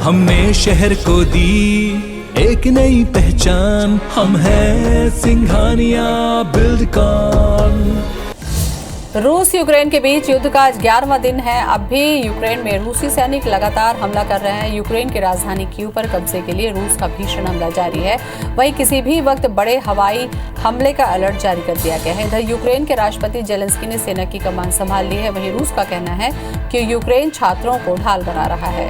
हमने शहर को दी एक नई पहचान, हम हैं सिंघानिया बिल्डकॉन। रूस यूक्रेन के बीच युद्ध का आज 11वां दिन है। अब भी यूक्रेन में रूसी सैनिक लगातार हमला कर रहे हैं। यूक्रेन की राजधानी कीव पर कब्जे के लिए रूस का भीषण हमला जारी है। वहीं किसी भी वक्त बड़े हवाई हमले का अलर्ट जारी कर दिया गया है। इधर यूक्रेन के राष्ट्रपति जेलेंस्की ने सेना की कमान संभाल ली है। वहीं रूस का कहना है कि यूक्रेन छात्रों को ढाल बना रहा है।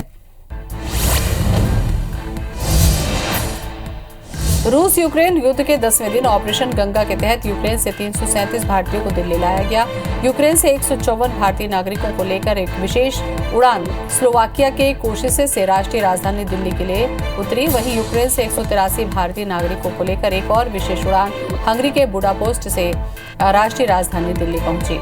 रूस यूक्रेन युद्ध के 10वें दिन ऑपरेशन गंगा के तहत यूक्रेन से 337 भारतीयों को दिल्ली लाया गया। यूक्रेन से 154 भारतीय नागरिकों को लेकर एक विशेष उड़ान स्लोवाकिया के कोशिशे से राष्ट्रीय राजधानी दिल्ली के लिए उतरी। वहीं यूक्रेन से 183 भारतीय नागरिकों को लेकर एक और विशेष उड़ान हंगरी के बुडापेस्ट से राष्ट्रीय राजधानी दिल्ली पहुंची।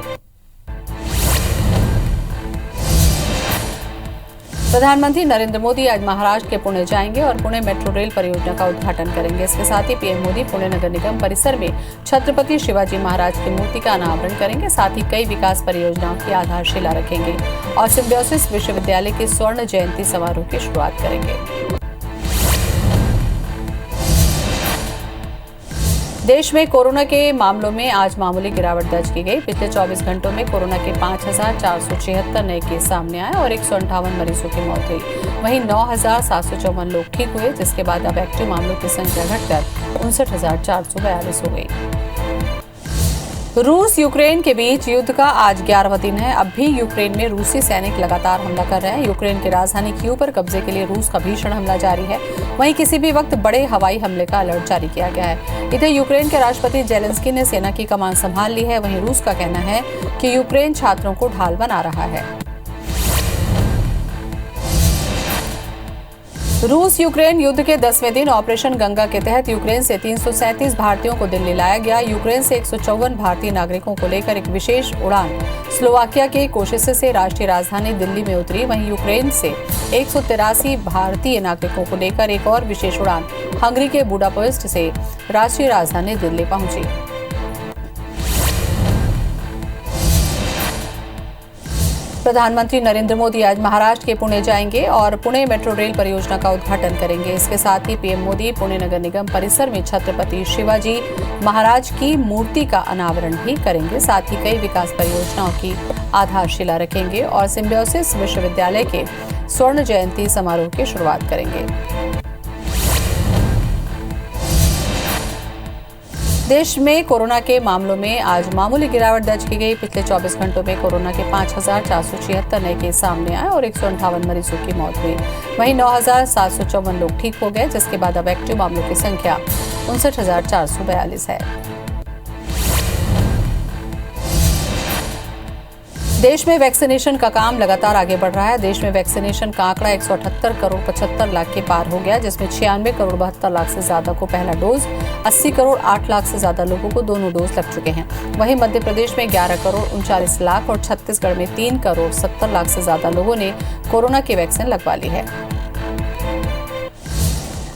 प्रधानमंत्री नरेंद्र मोदी आज महाराष्ट्र के पुणे जाएंगे और पुणे मेट्रो रेल परियोजना का उद्घाटन करेंगे। इसके साथ ही पीएम मोदी पुणे नगर निगम परिसर में छत्रपति शिवाजी महाराज की मूर्ति का अनावरण करेंगे। साथ ही कई विकास परियोजनाओं की आधारशिला रखेंगे और सिम्बायोसिस विश्वविद्यालय के स्वर्ण जयंती समारोह की शुरुआत करेंगे। देश में कोरोना के मामलों में आज मामूली गिरावट दर्ज की गई। पिछले 24 घंटों में कोरोना के 5,476 नए केस सामने आए और 158 मरीजों की मौत हुई। वहीं 9,754 लोग ठीक हुए, जिसके बाद अब एक्टिव मामलों की संख्या घटकर 59,442 हो गई। रूस यूक्रेन के बीच युद्ध का आज 11वां दिन है। अब भी यूक्रेन में रूसी सैनिक लगातार हमला कर रहे हैं। यूक्रेन की राजधानी कीव पर कब्जे के लिए रूस का भीषण हमला जारी है। वहीं किसी भी वक्त बड़े हवाई हमले का अलर्ट जारी किया गया है। इधर यूक्रेन के राष्ट्रपति जेलेंस्की ने सेना की कमान संभाल ली है। वहीं रूस का कहना है कि यूक्रेन छात्रों को ढाल बना रहा है। रूस यूक्रेन युद्ध के 10वें दिन ऑपरेशन गंगा के तहत यूक्रेन से 337 भारतीयों को दिल्ली लाया गया। यूक्रेन से 154 भारतीय नागरिकों को लेकर एक विशेष उड़ान स्लोवाकिया के कोशिशे से राष्ट्रीय राजधानी दिल्ली में उतरी। वहीं यूक्रेन से 183 भारतीय नागरिकों को लेकर एक और विशेष उड़ान हंगरी के बुडापेस्ट से राष्ट्रीय राजधानी दिल्ली पहुंची। प्रधानमंत्री नरेंद्र मोदी आज महाराष्ट्र के पुणे जाएंगे और पुणे मेट्रो रेल परियोजना का उद्घाटन करेंगे। इसके साथ ही पीएम मोदी पुणे नगर निगम परिसर में छत्रपति शिवाजी महाराज की मूर्ति का अनावरण भी करेंगे। साथ ही कई विकास परियोजनाओं की आधारशिला रखेंगे और सिम्बायोसिस विश्वविद्यालय के स्वर्ण जयंती समारोह की शुरुआत करेंगे। देश में कोरोना के मामलों में आज मामूली गिरावट दर्ज की गई। पिछले 24 घंटों में कोरोना के 5,476 नए केस सामने आए और 158 मरीजों की मौत हुई। वहीं 9,754 लोग ठीक हो गए, जिसके बाद अब एक्टिव मामलों की संख्या 59,442 है। देश में वैक्सीनेशन का काम लगातार आगे बढ़ रहा है। देश में वैक्सीनेशन का आंकड़ा 178 करोड़ 75 लाख के पार हो गया, जिसमें 96 करोड़ 72 लाख से ज्यादा को पहला डोज, 80 करोड़ 8 लाख से ज्यादा लोगों को दोनों डोज लग चुके हैं। वहीं मध्य प्रदेश में 11 करोड़ 39 लाख और छत्तीसगढ़ में 3 करोड़ 70 लाख से ज्यादा लोगों ने कोरोना की वैक्सीन लगवा ली है।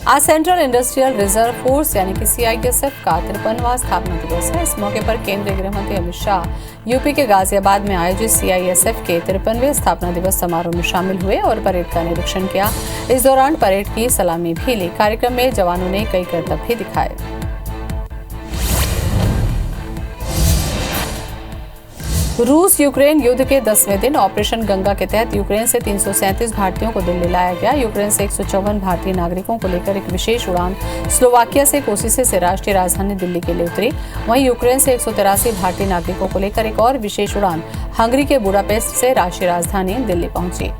आज सेंट्रल इंडस्ट्रियल रिजर्व फोर्स यानी कि CISF का 53वां स्थापना दिवस है। इस मौके पर केंद्रीय गृह मंत्री अमित शाह यूपी के गाजियाबाद में आयोजित CISF के 53वें स्थापना दिवस समारोह में शामिल हुए और परेड का निरीक्षण किया। इस दौरान परेड की सलामी भी ली। कार्यक्रम में जवानों ने कई करतब भी दिखाए। रूस यूक्रेन युद्ध के 10वें दिन ऑपरेशन गंगा के तहत यूक्रेन से 337 भारतीयों को दिल्ली लाया गया। यूक्रेन से 154 भारतीय नागरिकों को लेकर एक विशेष उड़ान स्लोवाकिया से कोशिशे से राष्ट्रीय राजधानी दिल्ली के लिए उतरी। वहीं यूक्रेन से 183 भारतीय नागरिकों को लेकर एक और विशेष उड़ान हंगरी के बुडापेस्ट से राष्ट्रीय राजधानी दिल्ली पहुंची।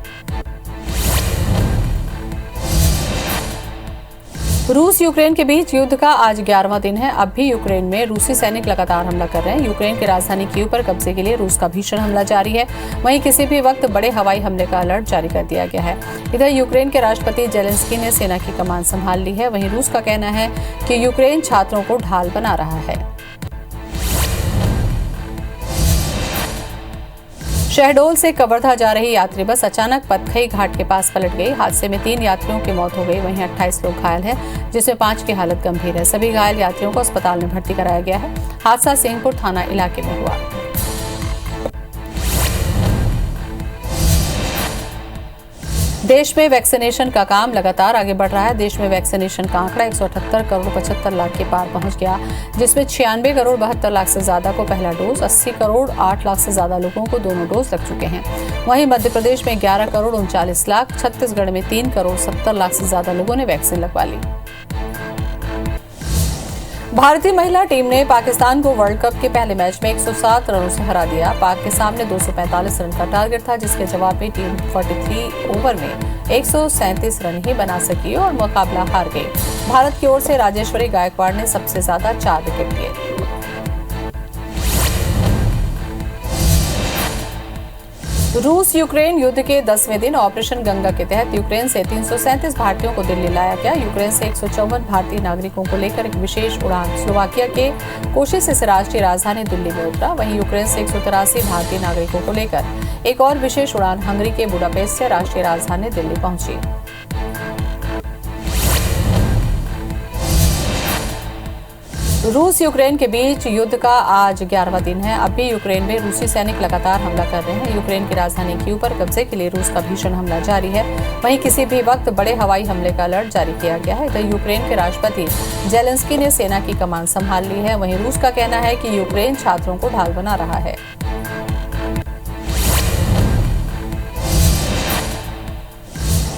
रूस यूक्रेन के बीच युद्ध का आज 11वां दिन है। अब भी यूक्रेन में रूसी सैनिक लगातार हमला कर रहे हैं। यूक्रेन की राजधानी कीव पर कब्जे के लिए रूस का भीषण हमला जारी है। वहीं किसी भी वक्त बड़े हवाई हमले का अलर्ट जारी कर दिया गया है। इधर यूक्रेन के राष्ट्रपति जेलेंस्की ने सेना की कमान संभाल ली है। वहीं रूस का कहना है कि यूक्रेन छात्रों को ढाल बना रहा है। शहडोल से कवर्धा जा रही यात्री बस अचानक पतखई घाट के पास पलट गई। हादसे में 3 यात्रियों की मौत हो गई। वहीं 28 लोग घायल हैं, जिसमें 5 की हालत गंभीर है। सभी घायल यात्रियों को अस्पताल में भर्ती कराया गया है। हादसा सिंहपुर थाना इलाके में हुआ। देश में वैक्सीनेशन का काम लगातार आगे बढ़ रहा है। देश में वैक्सीनेशन का आंकड़ा 178 करोड़ 75 लाख के पार पहुंच गया, जिसमें 96 करोड़ 72 लाख से ज्यादा को पहला डोज, 80 करोड़ 8 लाख से ज्यादा लोगों को दोनों डोज लग चुके हैं। वहीं मध्य प्रदेश में 11 करोड़ 39 लाख, छत्तीसगढ़ में 3 करोड़ 70 लाख से ज्यादा लोगों ने वैक्सीन लगवा ली। भारतीय महिला टीम ने पाकिस्तान को वर्ल्ड कप के पहले मैच में 107 रनों से हरा दिया। पाक के सामने 245 रन का टारगेट था, जिसके जवाब में टीम 43 ओवर में 137 रन ही बना सकी और मुकाबला हार गई। भारत की ओर से राजेश्वरी गायकवाड़ ने सबसे ज्यादा 4 विकेट लिए। रूस यूक्रेन युद्ध के 10वें दिन ऑपरेशन गंगा के तहत यूक्रेन से 337 भारतीयों को दिल्ली लाया गया। यूक्रेन से 154 भारतीय नागरिकों को लेकर एक विशेष उड़ान स्लोवाकिया के कोशिश से राष्ट्रीय राजधानी दिल्ली में उतरा। वहीं यूक्रेन से 183 भारतीय नागरिकों को लेकर एक और विशेष उड़ान हंगरी के बुडापेस्ट से राष्ट्रीय राजधानी दिल्ली पहुंची। रूस यूक्रेन के बीच युद्ध का आज 11वां दिन है। अब भी यूक्रेन में रूसी सैनिक लगातार हमला कर रहे हैं। यूक्रेन की राजधानी कीव पर कब्जे के लिए रूस का भीषण हमला जारी है। वहीं किसी भी वक्त बड़े हवाई हमले का अलर्ट जारी किया गया है। इधर यूक्रेन के राष्ट्रपति जेलेंस्की ने सेना की कमान संभाल ली है। वहीं रूस का कहना है कि यूक्रेन छात्रों को ढाल बना रहा है।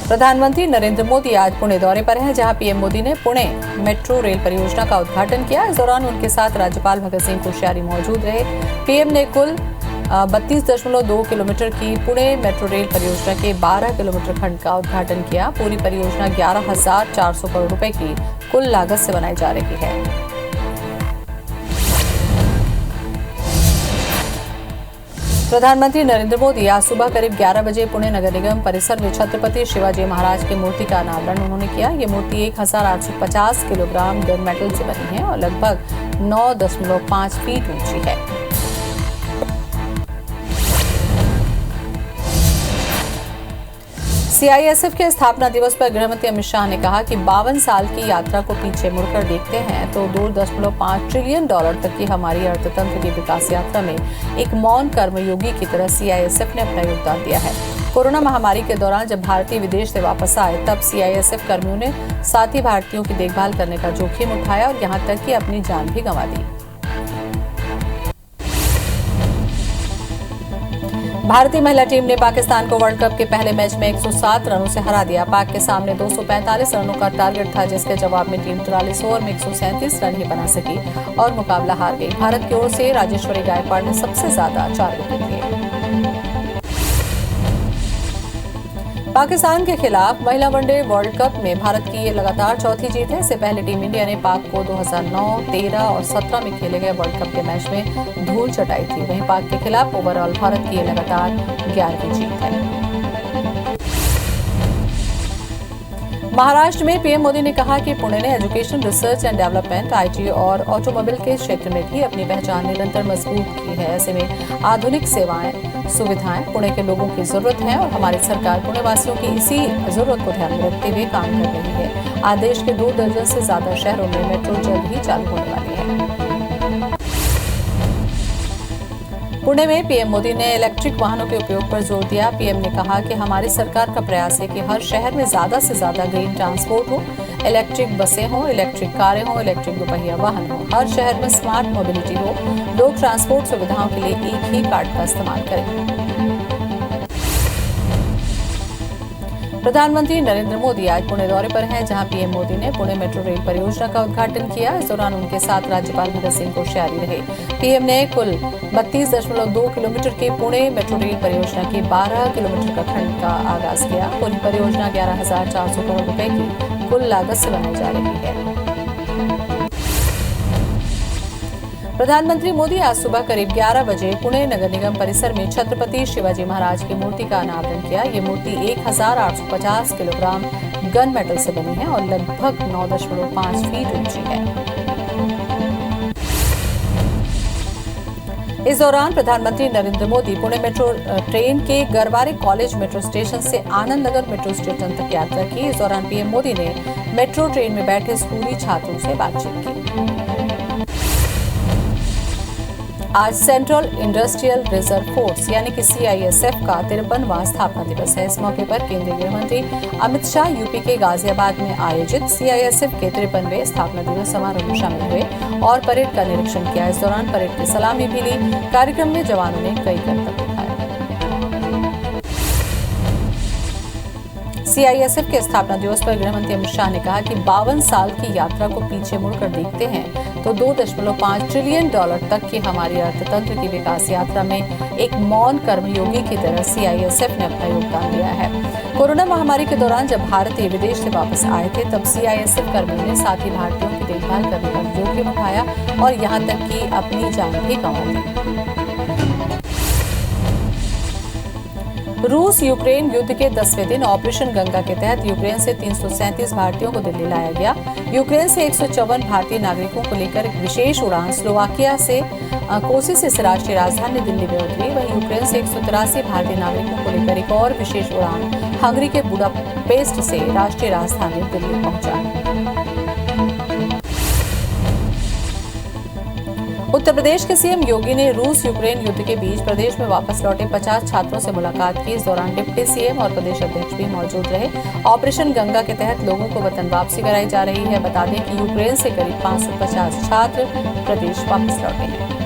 प्रधानमंत्री नरेंद्र मोदी आज पुणे दौरे पर हैं, जहां पीएम मोदी ने पुणे मेट्रो रेल परियोजना का उद्घाटन किया। इस दौरान उनके साथ राज्यपाल भगत सिंह कोश्यारी मौजूद रहे। पीएम ने कुल 32.2 किलोमीटर की पुणे मेट्रो रेल परियोजना के 12 किलोमीटर खंड का उद्घाटन किया। पूरी परियोजना 11,400 करोड़ रुपए की कुल लागत से बनाई जा रही है। प्रधानमंत्री नरेंद्र मोदी आज सुबह करीब 11 बजे पुणे नगर निगम परिसर में छत्रपति शिवाजी महाराज की मूर्ति का अनावरण उन्होंने किया। ये मूर्ति 1,850 किलोग्राम गन मेटल से बनी है और लगभग 9.5 फीट ऊंची है। सीआईएसएफ के स्थापना दिवस पर गृहमंत्री अमित शाह ने कहा कि 52 साल की यात्रा को पीछे मुड़कर देखते हैं तो $2.5 ट्रिलियन तक की हमारी अर्थतंत्र की विकास यात्रा में एक मौन कर्मयोगी की तरह सीआईएसएफ ने अपना योगदान दिया है। कोरोना महामारी के दौरान जब भारतीय विदेश से वापस आए, तब सीआईएसएफ कर्मियों ने साथी भारतीयों की देखभाल करने का जोखिम उठाया और यहाँ तक कि अपनी जान भी गंवा दी। भारतीय महिला टीम ने पाकिस्तान को वर्ल्ड कप के पहले मैच में 107 रनों से हरा दिया। पाक के सामने 245 रनों का टारगेट था, जिसके जवाब में टीम 43 ओवर में 137 रन ही बना सकी और मुकाबला हार गई। भारत की ओर से राजेश्वरी गायकवाड़ ने सबसे ज्यादा 4 विकेट लिए। पाकिस्तान के खिलाफ महिला वनडे वर्ल्ड कप में भारत की ये लगातार चौथी जीत है। इससे पहले टीम इंडिया ने पाक को 2009, 13 और 17 में खेले गए वर्ल्ड कप के मैच में धूल चटाई थी। वहीं पाक के खिलाफ ओवरऑल भारत की ये लगातार 11वीं जीत है। महाराष्ट्र में पीएम मोदी ने कहा कि पुणे ने education, research and development, IT और ऑटोमोबाइल के क्षेत्र में भी अपनी पहचान निरंतर मजबूत की है। ऐसे में आधुनिक सेवाएं, सुविधाएं पुणे के लोगों की जरूरत है और हमारी सरकार पुणे वासियों की इसी जरूरत को ध्यान में रखते हुए काम कर रही है। आज देश के 2 दर्जन से ज्यादा शहरों में मेट्रो जल्द ही चालू होने वाली है। पुणे में पीएम मोदी ने इलेक्ट्रिक वाहनों के उपयोग पर जोर दिया। पीएम ने कहा कि हमारी सरकार का प्रयास है कि हर शहर में ज्यादा से ज्यादा ग्रीन ट्रांसपोर्ट हो, इलेक्ट्रिक बसें हों, इलेक्ट्रिक कारें हों, इलेक्ट्रिक दोपहिया वाहन हो। हर शहर में स्मार्ट मोबिलिटी हो। लोग ट्रांसपोर्ट सुविधाओं के लिए एक ही कार्ड का इस्तेमाल करें। प्रधानमंत्री नरेंद्र मोदी आज पुणे दौरे पर हैं, जहां पीएम मोदी ने पुणे मेट्रो रेल परियोजना का उद्घाटन किया। इस दौरान उनके साथ राज्यपाल भगत सिंह कोश्यारी रहे। पीएम ने कुल 32.2 किलोमीटर के पुणे मेट्रो रेल परियोजना के 12 किलोमीटर का खंड का आगाज किया। पूरी परियोजना 11,400 करोड़ रुपए की कुल लागत से बनाई जा रही है। प्रधानमंत्री मोदी आज सुबह करीब 11 बजे पुणे नगर निगम परिसर में छत्रपति शिवाजी महाराज की मूर्ति का अनावरण किया। ये मूर्ति 1,850 किलोग्राम गन मेटल से बनी है और लगभग 9.5 फीट ऊंची है। इस दौरान प्रधानमंत्री नरेंद्र मोदी पुणे मेट्रो ट्रेन के गरवारे कॉलेज मेट्रो स्टेशन से आनंद नगर मेट्रो स्टेशन तक यात्रा की। इस दौरान पीएम मोदी ने मेट्रो ट्रेन में बैठे स्कूली छात्रों से बातचीत की। आज सेंट्रल इंडस्ट्रियल रिजर्व फोर्स यानी कि CISF का 53वां स्थापना दिवस है। इस मौके पर केंद्रीय गृह मंत्री अमित शाह यूपी के गाजियाबाद में आयोजित CISF के 53वें स्थापना दिवस समारोह में शामिल हुए और परेड का निरीक्षण किया। इस दौरान परेड की सलामी भी ली। कार्यक्रम में जवानों ने कई करतब दिखाए। CISF के स्थापना दिवस पर गृह मंत्री अमित शाह ने कहा कि 52 साल की यात्रा को पीछे मुड़कर देखते हैं तो $2.5 ट्रिलियन तक की हमारी अर्थतंत्र की विकास यात्रा में एक मौन कर्मयोगी की तरह CISF ने अपना योगदान दिया है। कोरोना महामारी के दौरान जब भारतीय विदेश से वापस आए थे तब CISF कर्मियों ने साथी भारतीयों की देखभाल करने का जोखिम उठाया और यहाँ तक कि अपनी जान भी गंवा दी। रूस यूक्रेन युद्ध के 10वें दिन ऑपरेशन गंगा के तहत यूक्रेन से 337 भारतीयों को दिल्ली लाया गया। यूक्रेन से 154 भारतीय नागरिकों को लेकर एक विशेष उड़ान स्लोवाकिया से कोसी से राष्ट्रीय राजधानी दिल्ली में उतरी। वहीं यूक्रेन से 183 भारतीय नागरिकों को लेकर एक और विशेष उड़ान हंगरी के बुडापेस्ट से राष्ट्रीय राजधानी दिल्ली पहुंचा। उत्तर प्रदेश के CM योगी ने रूस यूक्रेन युद्ध के बीच प्रदेश में वापस लौटे 50 छात्रों से मुलाकात की। इस दौरान डिप्टी CM और प्रदेश अध्यक्ष भी मौजूद रहे। ऑपरेशन गंगा के तहत लोगों को वतन वापसी कराई जा रही है। बता दें कि यूक्रेन से करीब 550 छात्र प्रदेश वापस लौटे हैं।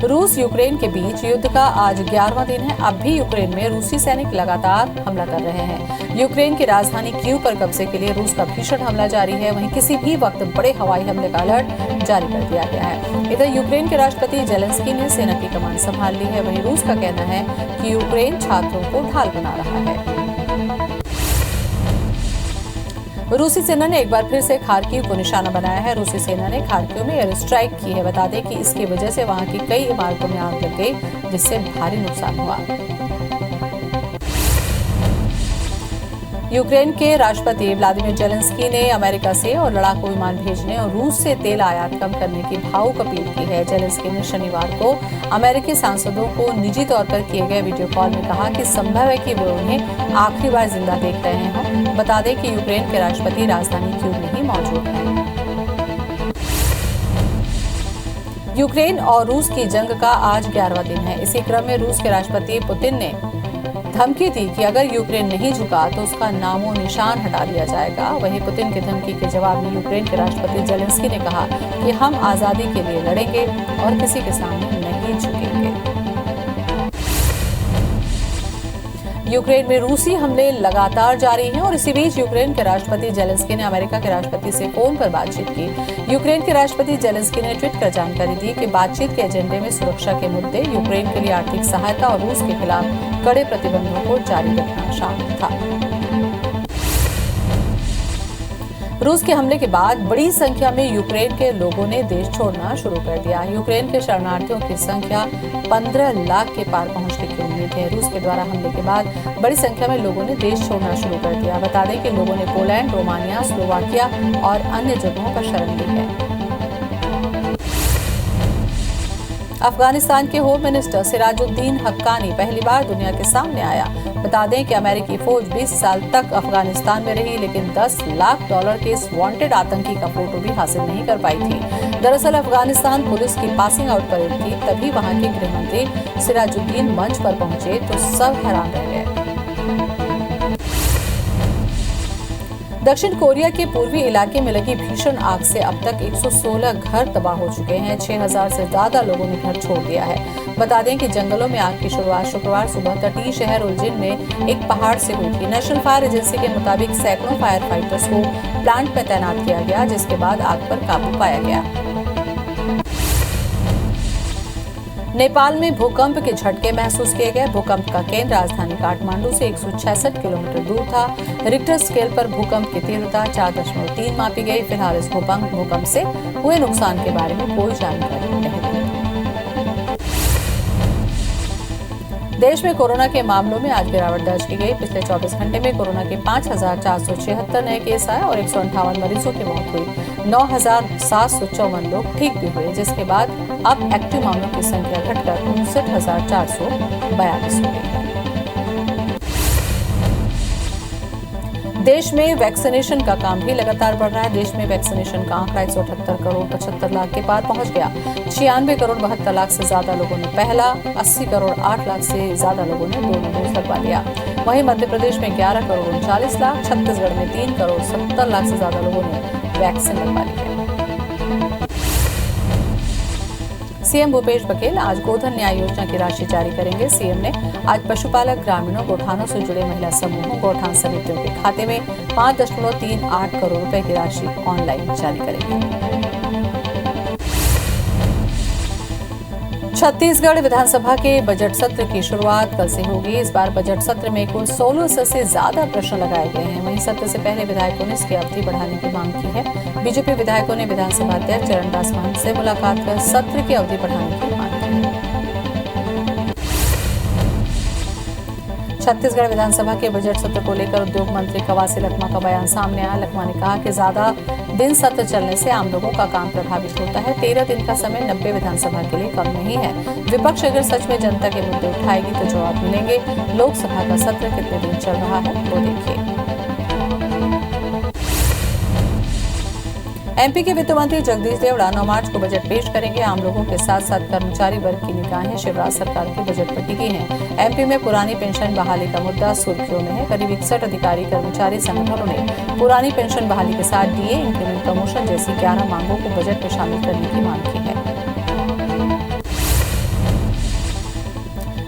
रूस यूक्रेन के बीच युद्ध का आज 11वां दिन है। अब भी यूक्रेन में रूसी सैनिक लगातार हमला कर रहे हैं। यूक्रेन की राजधानी कीव पर कब्जे के लिए रूस का भीषण हमला जारी है। वहीं किसी भी वक्त बड़े हवाई हमले का अलर्ट जारी कर दिया गया है। इधर यूक्रेन के राष्ट्रपति जेलेंस्की ने सेना की कमान संभाल ली है। वहीं रूस का कहना है कि यूक्रेन छात्रों को ढाल बना रहा है। रूसी सेना ने एक बार फिर से खार्किव को निशाना बनाया है। रूसी सेना ने खार्किव में एयर स्ट्राइक की है। बता दें कि इसकी वजह से वहां की कई इमारतों में आग लग गई, जिससे भारी नुकसान हुआ। यूक्रेन के राष्ट्रपति व्लादिमीर जेलेंस्की ने अमेरिका से और लड़ाकू विमान भेजने और रूस से तेल आयात कम करने की भावुक अपील की है। जेलेंस्की ने शनिवार को अमेरिकी सांसदों को निजी तौर पर किए गए वीडियो कॉल में कहा कि संभव है कि वे उन्हें आखिरी बार जिंदा देख रहे हों। बता दें कि यूक्रेन के राष्ट्रपति राजधानी कीव में ही मौजूद हैं। यूक्रेन और रूस की जंग का आज 11वां दिन है। इसी क्रम में रूस के राष्ट्रपति पुतिन ने धमकी दी कि अगर यूक्रेन नहीं झुका तो उसका नामो निशान हटा दिया जाएगा। वहीं पुतिन की धमकी के जवाब में यूक्रेन के राष्ट्रपति जेलेंस्की ने कहा कि हम आजादी के लिए लड़ेंगे और किसी के सामने नहीं झुकेंगे। यूक्रेन में रूसी हमले लगातार जारी हैं और इसी बीच यूक्रेन के राष्ट्रपति जेलेंस्की ने अमेरिका के राष्ट्रपति से फोन पर बातचीत की। यूक्रेन के राष्ट्रपति जेलेंस्की ने ट्वीट कर जानकारी दी कि बातचीत के एजेंडे में सुरक्षा के मुद्दे, यूक्रेन के लिए आर्थिक सहायता और रूस के खिलाफ कड़े प्रतिबंधों को जारी रखना शामिल था। रूस के हमले के बाद बड़ी संख्या में यूक्रेन के लोगों ने देश छोड़ना शुरू कर दिया। यूक्रेन के शरणार्थियों की संख्या 15 लाख के पार पहुंचने की उम्मीद है। रूस के द्वारा हमले के बाद बड़ी संख्या में लोगों ने देश छोड़ना शुरू कर दिया। बता दें कि लोगों ने पोलैंड, रोमानिया, स्लोवाकिया और अन्य जगहों पर शरण ली है। अफगानिस्तान के होम मिनिस्टर सिराजुद्दीन हक्कानी पहली बार दुनिया के सामने आया। बता दें कि अमेरिकी फौज 20 साल तक अफगानिस्तान में रही, लेकिन $10 लाख के इस वांटेड आतंकी का फोटो भी हासिल नहीं कर पाई थी। दरअसल अफगानिस्तान पुलिस की पासिंग आउट परेड थी, तभी वहां के गृह मंत्री सिराजुद्दीन मंच पर पहुंचे तो सब हैरान रह गए। दक्षिण कोरिया के पूर्वी इलाके में लगी भीषण आग से अब तक 116 घर तबाह हो चुके हैं। 6000 से ज्यादा लोगों ने घर छोड़ दिया है। बता दें कि जंगलों में आग की शुरुआत शुक्रवार सुबह तटीय शहर उलजिन में एक पहाड़ से हुई थी। नेशनल फायर एजेंसी के मुताबिक सैकड़ों फायर फाइटर्स को प्लांट में तैनात किया गया, जिसके बाद आग पर काबू पाया गया। नेपाल में भूकंप के झटके महसूस किए गए। भूकंप का केंद्र राजधानी काठमांडू से 166 किलोमीटर दूर था। रिक्टर स्केल पर भूकंप की तीव्रता 4.3 मापी गई। फिलहाल इस भूकंप से हुए नुकसान के बारे में कोई जानकारी नहीं है। देश में कोरोना के मामलों में आज गिरावट दर्ज की गई। पिछले 24 घंटे में कोरोना के 5,476 नए केस आए और 158 मरीजों की मौत हुई। 9,754 लोग ठीक भी हुए, जिसके बाद अब एक्टिव मामलों की संख्या घटकर 59,442 हो गई है। देश में वैक्सीनेशन का काम भी लगातार बढ़ रहा है। देश में वैक्सीनेशन का आंकड़ा 178 करोड़ 75 लाख के पार पहुंच गया। 96 करोड़ 72 लाख से ज्यादा लोगों ने पहला, 80 करोड़ 8 लाख से ज्यादा लोगों ने दोनों डोज लगवा लिया। वहीं मध्य प्रदेश में 11 करोड़ 39 लाख, छत्तीसगढ़ में 3 करोड़ 70 लाख से ज्यादा लोगों ने वैक्सीन लगवा ली है। सीएम भूपेश बघेल आज गोधन न्याय योजना की राशि जारी करेंगे। सीएम ने आज पशुपालक ग्रामीणों, गौठानों से जुड़े महिला समूहों, गौठान समितियों के खाते में 5.38 करोड़ रुपए की राशि ऑनलाइन जारी करेंगे। छत्तीसगढ़ विधानसभा के बजट सत्र की शुरुआत कल से होगी। इस बार बजट सत्र में कुल 1600 से ज्यादा प्रश्न लगाए गए हैं। वहीं सत्र से पहले विधायकों ने इसकी अवधि बढ़ाने की मांग की है। बीजेपी विधायकों ने विधानसभा अध्यक्ष चरणदास महंत से मुलाकात कर सत्र की अवधि बढ़ाने की मांग की है। छत्तीसगढ़ विधानसभा के बजट सत्र को लेकर उद्योग मंत्री कवासी लखमा का बयान सामने आया। लखमा ने कहा कि ज्यादा दिन सत्र चलने से आम लोगों का काम प्रभावित होता है। 13 दिन का समय 90 विधानसभा के लिए कम नहीं है। विपक्ष अगर सच में जनता के मुद्दे उठाएगी तो जवाब मिलेंगे। लोकसभा का सत्र कितने दिन चल रहा है वो देखिए। एमपी के वित्त मंत्री जगदीश देवड़ा 9 मार्च को बजट पेश करेंगे। आम लोगों के साथ साथ कर्मचारी वर्ग की निगाहें शिवराज सरकार के बजट पर टिकी हैं। एमपी में पुरानी पेंशन बहाली का मुद्दा सुर्खियों में है। करीब 61 अधिकारी कर्मचारी संगठनों ने पुरानी पेंशन बहाली के साथ डीए, इंक्रीमेंट, प्रमोशन जैसी 11 मांगों को बजट में शामिल करने की मांग की है।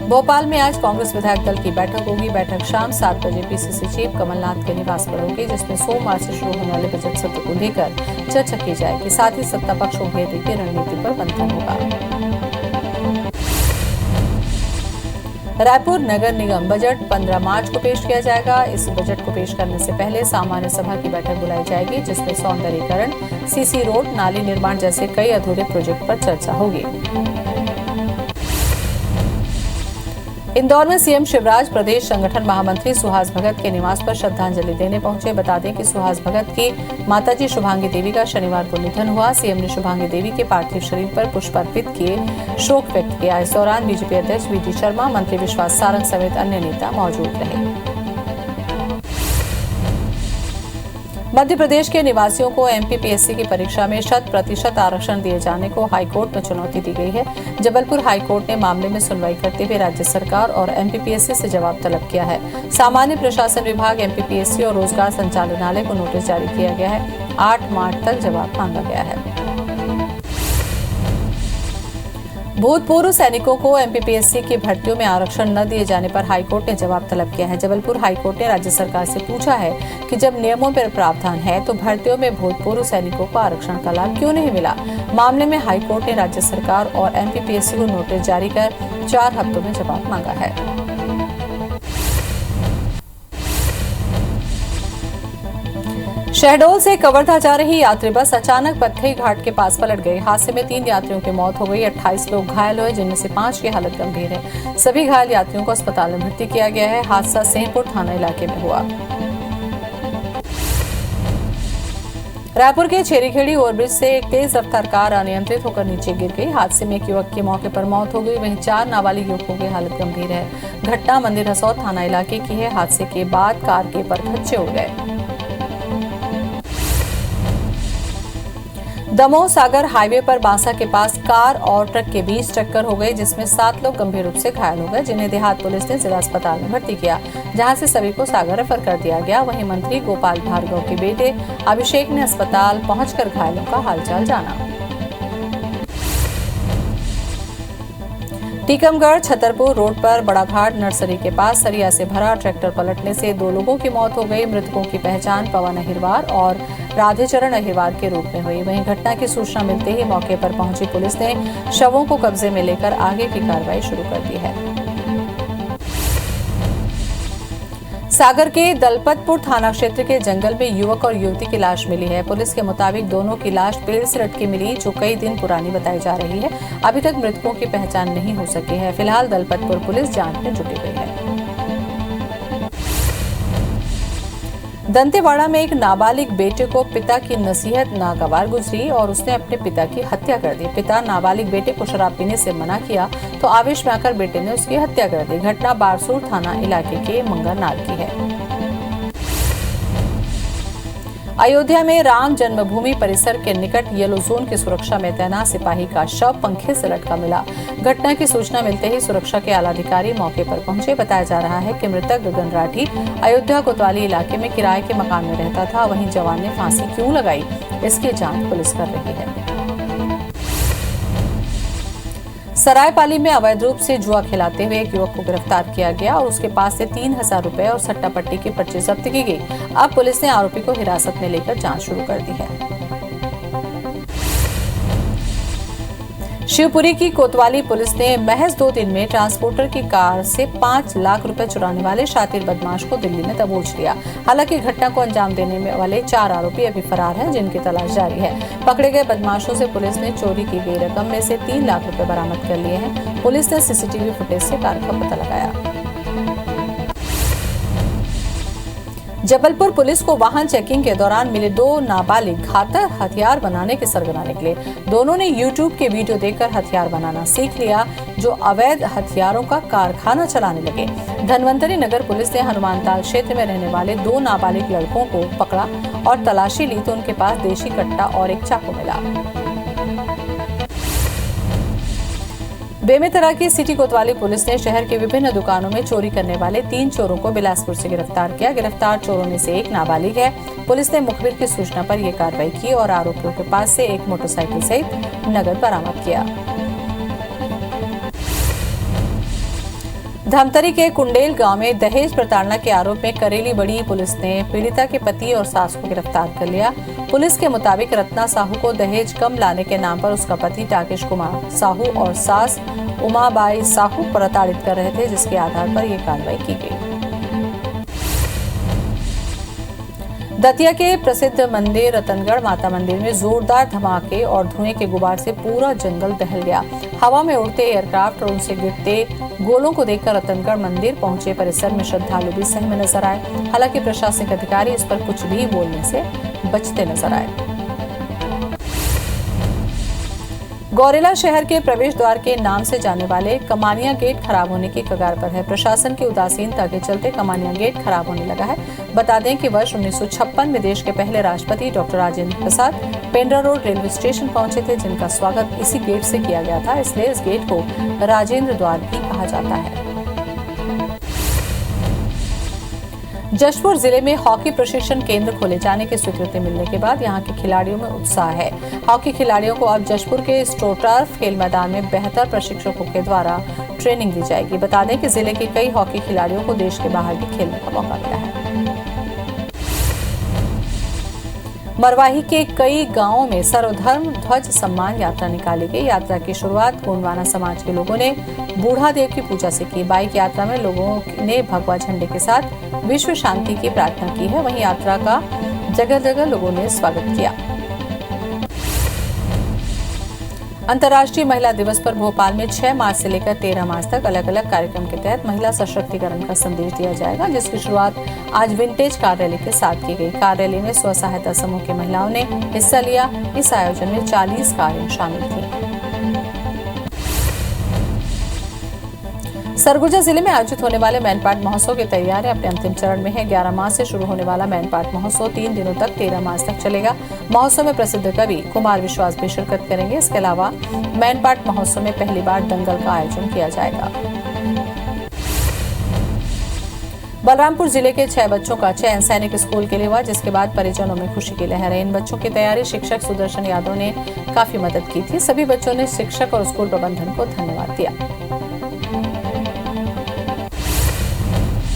भोपाल में आज कांग्रेस विधायक दल की बैठक होगी। बैठक शाम 7 बजे पीसीसी चीफ कमलनाथ के निवास पर होगी, जिसमें सोमवार से शुरू होने वाले बजट सत्र को लेकर चर्चा की जाएगी। साथ ही सत्ता पक्ष और घेरने की रणनीति पर मंथन होगा। रायपुर नगर निगम बजट 15 मार्च को पेश किया जाएगा। इस बजट को पेश करने से पहले सामान्य सभा की बैठक बुलाई जाएगी, जिसमें सौंदर्यीकरण, सीसी रोड, नाली निर्माण जैसे कई अधूरे प्रोजेक्ट पर चर्चा होगी। इंदौर में सीएम शिवराज प्रदेश संगठन महामंत्री सुहास भगत के निवास पर श्रद्धांजलि देने पहुंचे। बता दें कि सुहास भगत की माताजी शुभांगी देवी का शनिवार को निधन हुआ। सीएम ने शुभांगी देवी के पार्थिव शरीर पर पुष्प अर्पित किए, शोक व्यक्त किया। इस दौरान बीजेपी अध्यक्ष वीडी शर्मा, मंत्री विश्वास सारंग समेत अन्य नेता मौजूद रहे। मध्य प्रदेश के निवासियों को एमपीपीएससी की परीक्षा में 100% आरक्षण दिए जाने को हाईकोर्ट में चुनौती दी गई है। जबलपुर हाईकोर्ट ने मामले में सुनवाई करते हुए राज्य सरकार और एमपीपीएससी से जवाब तलब किया है। सामान्य प्रशासन विभाग, एमपीपीएससी और रोजगार संचालनालय को नोटिस जारी किया गया है। 8 मार्च तक जवाब मांगा गया है। भूतपूर्व सैनिकों को एमपीपीएससी की भर्तियों में आरक्षण न दिए जाने पर हाईकोर्ट ने जवाब तलब किया है। जबलपुर हाईकोर्ट ने राज्य सरकार से पूछा है कि जब नियमों पर प्रावधान है तो भर्तियों में भूतपूर्व सैनिकों को आरक्षण का लाभ क्यों नहीं मिला। मामले में हाईकोर्ट ने राज्य सरकार और एमपीपीएससी को नोटिस जारी कर 4 हफ्तों में जवाब मांगा है। शहडोल से कवर्धा जा रही यात्री बस अचानक पत्थई घाट के पास पलट गई। हादसे में 3 यात्रियों की मौत हो गई। 28 लोग घायल हुए, जिनमें से 5 की हालत गंभीर है। सभी घायल यात्रियों को अस्पताल में भर्ती किया गया है। हादसा सिंहपुर थाना इलाके में हुआ। रायपुर के छेरीखेड़ी ओवरब्रिज से एक तेज रफ्तार कार अनियंत्रित होकर नीचे गिर गई। हादसे में एक युवक की मौके पर मौत हो गई। वहीं 4 नाबालिग युवकों की हालत गंभीर है। घटना मंदिर हसौद थाना इलाके की है। हादसे के बाद कार के परखच्चे उड़ गए। दमोह सागर हाईवे पर बांसा के पास कार और ट्रक के बीच टक्कर हो गई, जिसमें 7 लोग गंभीर रूप से घायल हो गए, जिन्हें देहात पुलिस ने जिला अस्पताल में भर्ती किया, जहां से सभी को सागर रेफर कर दिया गया। वहीं मंत्री गोपाल भार्गव के बेटे अभिषेक ने अस्पताल पहुंचकर घायलों का हालचाल जाना। टीकमगढ़ छतरपुर रोड पर बड़ाघाट नर्सरी के पास सरिया से भरा ट्रैक्टर पलटने से 2 लोगों की मौत हो गई। मृतकों की पहचान पवन अहिरवार और राधेचरण अहिरवार के रूप में हुई। वहीं घटना की सूचना मिलते ही मौके पर पहुंची पुलिस ने शवों को कब्जे में लेकर आगे की कार्रवाई शुरू कर दी है। सागर के दलपतपुर थाना क्षेत्र के जंगल में युवक और युवती की लाश मिली है। पुलिस के मुताबिक दोनों की लाश पेड़ से लटकी मिली, जो कई दिन पुरानी बताई जा रही है। अभी तक मृतकों की पहचान नहीं हो सकी है। फिलहाल दलपतपुर पुलिस जांच में जुटी हुई है। दंतेवाड़ा में एक नाबालिग बेटे को पिता की नसीहत नागवार गुजरी और उसने अपने पिता की हत्या कर दी। पिता नाबालिग बेटे को शराब पीने से मना किया तो आवेश में आकर बेटे ने उसकी हत्या कर दी। घटना बारसूर थाना इलाके के मंगरनार की है। अयोध्या में राम जन्मभूमि परिसर के निकट येलो जोन की सुरक्षा में तैनात सिपाही का शव पंखे से लटका मिला। घटना की सूचना मिलते ही सुरक्षा के आला अधिकारी मौके पर पहुंचे। बताया जा रहा है कि मृतक गगन राठी अयोध्या कोतवाली इलाके में किराए के मकान में रहता था। वहीं जवान ने फांसी क्यों लगाई, इसकी जांच पुलिस कर रही है। सरायपाली में अवैध रूप से जुआ खिलाते हुए एक युवक को गिरफ्तार किया गया और उसके पास से 3000 रुपए और सट्टा पट्टी की पर्ची जब्त की गई। अब पुलिस ने आरोपी को हिरासत में लेकर जांच शुरू कर दी है। शिवपुरी की कोतवाली पुलिस ने महज 2 दिन में ट्रांसपोर्टर की कार से 5 लाख रुपए चुराने वाले शातिर बदमाश को दिल्ली में दबोच लिया। हालांकि घटना को अंजाम देने वाले 4 आरोपी अभी फरार हैं, जिनकी तलाश जारी है। पकड़े गए बदमाशों से पुलिस ने चोरी की गई रकम में से 3 लाख रुपए बरामद कर लिए हैं। पुलिस ने सीसीटीवी फुटेज से कार का पता लगाया। जबलपुर पुलिस को वाहन चेकिंग के दौरान मिले 2 नाबालिग घातक हथियार बनाने के सरगना निकले। दोनों ने यूट्यूब के वीडियो देखकर हथियार बनाना सीख लिया, जो अवैध हथियारों का कारखाना चलाने लगे। धनवंतरी नगर पुलिस ने हनुमानताल क्षेत्र में रहने वाले 2 नाबालिग लड़कों को पकड़ा और तलाशी ली तो उनके पास देशी कट्टा और एक चाकू मिला। बेमेतरा की सिटी कोतवाली पुलिस ने शहर के विभिन्न दुकानों में चोरी करने वाले 3 चोरों को बिलासपुर से गिरफ्तार किया। गिरफ्तार चोरों में से एक नाबालिग है। पुलिस ने मुखबिर की सूचना पर यह कार्रवाई की और आरोपियों के पास से एक मोटरसाइकिल सहित नकद बरामद किया। धमतरी के कुंडेल गांव में दहेज प्रताड़ना के आरोप में करेली बड़ी पुलिस ने पीड़िता के पति और सास को गिरफ्तार कर लिया। पुलिस के मुताबिक रत्ना साहू को दहेज कम लाने के नाम पर उसका पति राकेश कुमार साहू और सास उमाबाई साहू प्रताड़ित कर रहे थे, जिसके आधार पर यह कार्रवाई की गई। दतिया के प्रसिद्ध मंदिर रतनगढ़ माता मंदिर में जोरदार धमाके और धुएं के गुबार से पूरा जंगल दहल गया। हवा में उड़ते एयरक्राफ्ट और उनसे गिरते गोलों को देखकर रतनगढ़ मंदिर पहुंचे परिसर में श्रद्धालु भी सहमे नजर आए। हालांकि प्रशासनिक अधिकारी इस पर कुछ भी बोलने से बचते नजर आए। गौरेला शहर के प्रवेश द्वार के नाम से जाने वाले कमानिया गेट खराब होने की कगार पर है। प्रशासन की उदासीनता के चलते कमानिया गेट खराब होने लगा है। बता दें कि वर्ष 1956 में देश के पहले राष्ट्रपति doctor Rajendra Prasad Pendra road railway station पहुंचे थे, जिनका स्वागत इसी गेट से किया गया था। इसलिए इस गेट को राजेंद्र द्वार भी कहा जाता है। जशपुर जिले में हॉकी प्रशिक्षण केंद्र खोले जाने की स्वीकृति मिलने के बाद यहां के खिलाड़ियों में उत्साह है। हॉकी खिलाड़ियों को अब जशपुर के स्ट्रोटर्फ खेल मैदान में बेहतर प्रशिक्षकों के द्वारा ट्रेनिंग दी जाएगी। बता दें कि जिले के कई हॉकी खिलाड़ियों को देश के बाहर भी खेलने का मौका मिला है। मरवाही के कई गांवों में सर्वधर्म ध्वज सम्मान यात्रा निकाली गई। यात्रा की शुरुआत गोंडवाना समाज के लोगों ने बूढ़ा देव की पूजा से की। बाइक यात्रा में लोगों ने भगवा झंडे के साथ विश्व शांति की प्रार्थना की है। वहीं यात्रा का जगह जगह लोगों ने स्वागत किया। अंतर्राष्ट्रीय महिला दिवस पर भोपाल में 6 मार्च से लेकर 13 मार्च तक अलग अलग कार्यक्रम के तहत महिला सशक्तिकरण का संदेश दिया जाएगा, जिसकी शुरुआत आज विंटेज कार रैली के साथ की गई। कार रैली में स्व सहायता समूह की महिलाओं ने हिस्सा लिया। इस आयोजन में 40 कारें शामिल थी। सरगुजा जिले में आयोजित होने वाले मैनपाट महोत्सव की तैयारियां अपने अंतिम चरण में है। 11 मार्च से शुरू होने वाला मैनपाट महोत्सव 3 दिनों तक 13 मार्च तक चलेगा। महोत्सव में प्रसिद्ध कवि कुमार विश्वास भी शिरकत करेंगे। इसके अलावा मैनपाट महोत्सव में पहली बार दंगल का आयोजन किया जाएगा। बलरामपुर जिले के 6 बच्चों का चयन सैनिक स्कूल के लिए हुआ, जिसके बाद परिजनों में खुशी की लहर है। इन बच्चों की तैयारी शिक्षक सुदर्शन यादव ने काफी मदद की थी। सभी बच्चों ने शिक्षक और स्कूल प्रबंधन को धन्यवाद दिया।